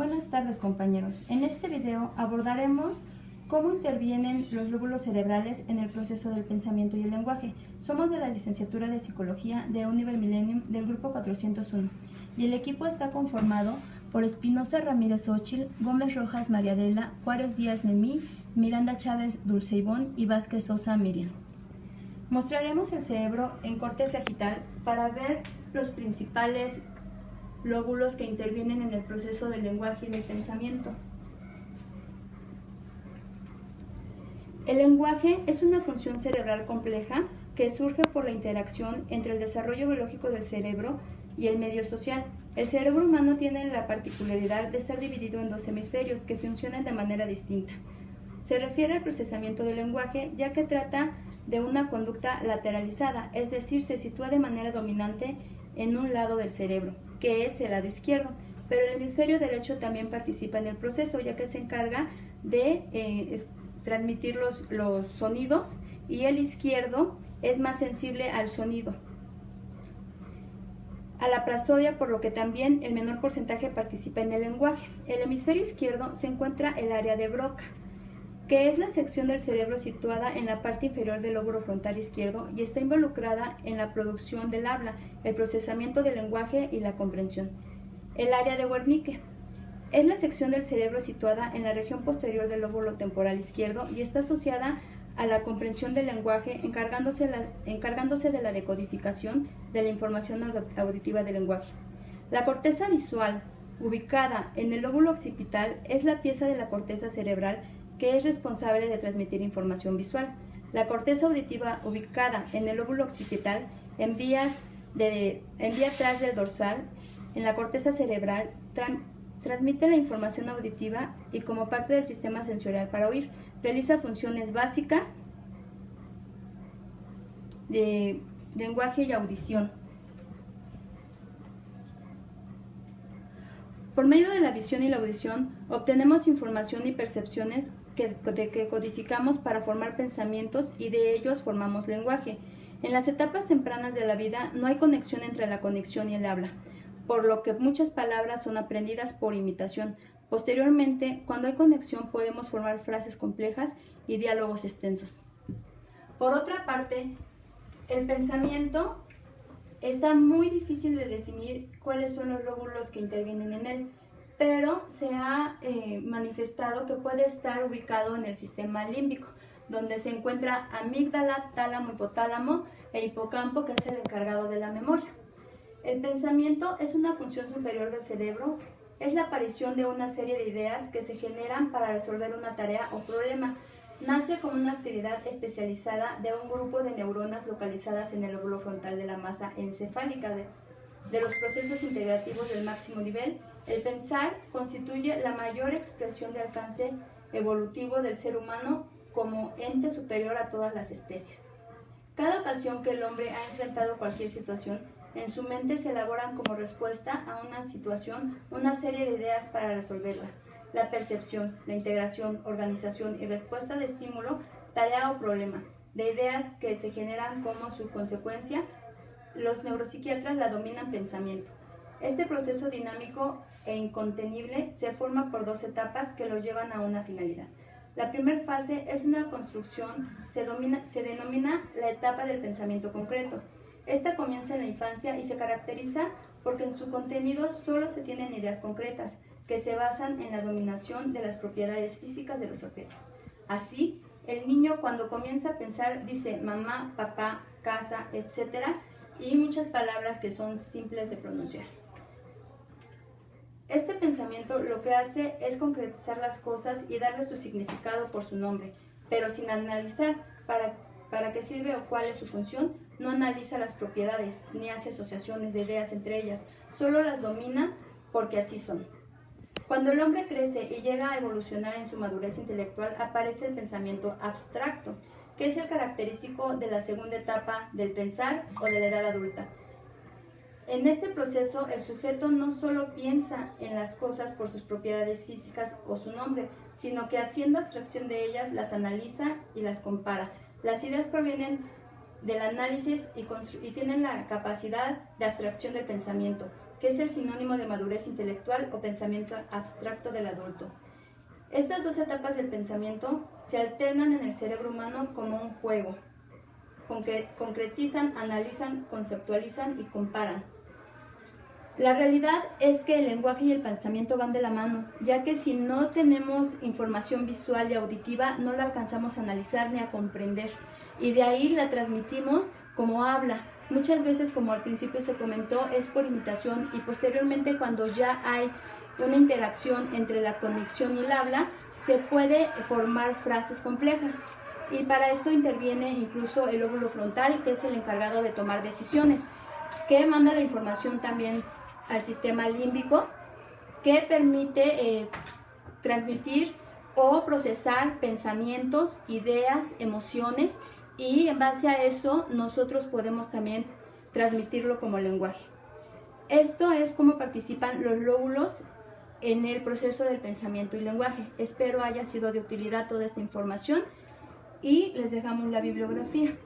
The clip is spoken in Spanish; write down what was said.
Buenas tardes, compañeros. En este video abordaremos cómo intervienen los lóbulos cerebrales en el proceso del pensamiento y el lenguaje. Somos de la licenciatura de Psicología de Univer Millennium del grupo 401 y el equipo está conformado por Espinosa Ramírez Ochil, Gómez Rojas Mariadela, Juárez Díaz Nemí, Miranda Chávez Dulce Ivón y Vázquez Sosa Miriam. Mostraremos el cerebro en corte sagital para ver los principales lóbulos que intervienen en el proceso del lenguaje y del pensamiento. El lenguaje es una función cerebral compleja que surge por la interacción entre el desarrollo biológico del cerebro y el medio social. El cerebro humano tiene la particularidad de estar dividido en dos hemisferios que funcionan de manera distinta. Se refiere al procesamiento del lenguaje ya que trata de una conducta lateralizada, es decir, se sitúa de manera dominante en un lado del cerebro, que es el lado izquierdo, pero el hemisferio derecho también participa en el proceso, ya que se encarga de transmitir los sonidos, y el izquierdo es más sensible al sonido, a la prasodia, por lo que también el menor porcentaje participa en el lenguaje. El hemisferio izquierdo se encuentra el área de Broca, que es la sección del cerebro situada en la parte inferior del lóbulo frontal izquierdo y está involucrada en la producción del habla, el procesamiento del lenguaje y la comprensión. El área de Wernicke es la sección del cerebro situada en la región posterior del lóbulo temporal izquierdo y está asociada a la comprensión del lenguaje, encargándose de la decodificación de la información auditiva del lenguaje. La corteza visual, ubicada en el lóbulo occipital, es la pieza de la corteza cerebral que es responsable de transmitir información visual. La corteza auditiva, ubicada en el lóbulo occipital, envía atrás del dorsal, en la corteza cerebral, transmite la información auditiva y como parte del sistema sensorial para oír, realiza funciones básicas de lenguaje y audición. Por medio de la visión y la audición, obtenemos información y percepciones que codificamos para formar pensamientos y de ellos formamos lenguaje. En las etapas tempranas de la vida no hay conexión entre la conexión y el habla, por lo que muchas palabras son aprendidas por imitación. Posteriormente, cuando hay conexión, podemos formar frases complejas y diálogos extensos. Por otra parte, el pensamiento está muy difícil de definir cuáles son los lóbulos que intervienen en él, pero se ha manifestado que puede estar ubicado en el sistema límbico, donde se encuentra amígdala, tálamo, hipotálamo e hipocampo, que es el encargado de la memoria. El pensamiento es una función superior del cerebro, es la aparición de una serie de ideas que se generan para resolver una tarea o problema. Nace como una actividad especializada de un grupo de neuronas localizadas en el lóbulo frontal de la masa encefálica de los procesos integrativos del máximo nivel. El pensar constituye la mayor expresión de alcance evolutivo del ser humano como ente superior a todas las especies. Cada ocasión que el hombre ha enfrentado cualquier situación, en su mente se elaboran como respuesta a una situación una serie de ideas para resolverla. La percepción, la integración, organización y respuesta de estímulo, tarea o problema, de ideas que se generan como su consecuencia, los neuropsiquiatras la dominan pensamiento. Este proceso dinámico e incontenible se forma por dos etapas que lo llevan a una finalidad. La primera fase es una construcción, se denomina la etapa del pensamiento concreto. Esta comienza en la infancia y se caracteriza porque en su contenido solo se tienen ideas concretas, que se basan en la dominación de las propiedades físicas de los objetos. Así, el niño cuando comienza a pensar dice mamá, papá, casa, etc. y muchas palabras que son simples de pronunciar. Este pensamiento lo que hace es concretizar las cosas y darle su significado por su nombre, pero sin analizar para qué sirve o cuál es su función. No analiza las propiedades ni hace asociaciones de ideas entre ellas, solo las domina porque así son. Cuando el hombre crece y llega a evolucionar en su madurez intelectual, aparece el pensamiento abstracto, que es el característico de la segunda etapa del pensar o de la edad adulta. En este proceso, el sujeto no solo piensa en las cosas por sus propiedades físicas o su nombre, sino que haciendo abstracción de ellas, las analiza y las compara. Las ideas provienen del análisis y tienen la capacidad de abstracción del pensamiento, que es el sinónimo de madurez intelectual o pensamiento abstracto del adulto. Estas dos etapas del pensamiento se alternan en el cerebro humano como un juego. Concretizan, analizan, conceptualizan y comparan. La realidad es que el lenguaje y el pensamiento van de la mano, ya que si no tenemos información visual y auditiva, no la alcanzamos a analizar ni a comprender, y de ahí la transmitimos como habla. Muchas veces, como al principio se comentó, es por imitación, y posteriormente, cuando ya hay una interacción entre la conexión y el habla, se puede formar frases complejas. Y para esto interviene incluso el lóbulo frontal, que es el encargado de tomar decisiones, que manda la información también al sistema límbico, que permite transmitir o procesar pensamientos, ideas, emociones, y en base a eso nosotros podemos también transmitirlo como lenguaje. Esto es cómo participan los lóbulos en el proceso del pensamiento y lenguaje. Espero haya sido de utilidad toda esta información y les dejamos la bibliografía.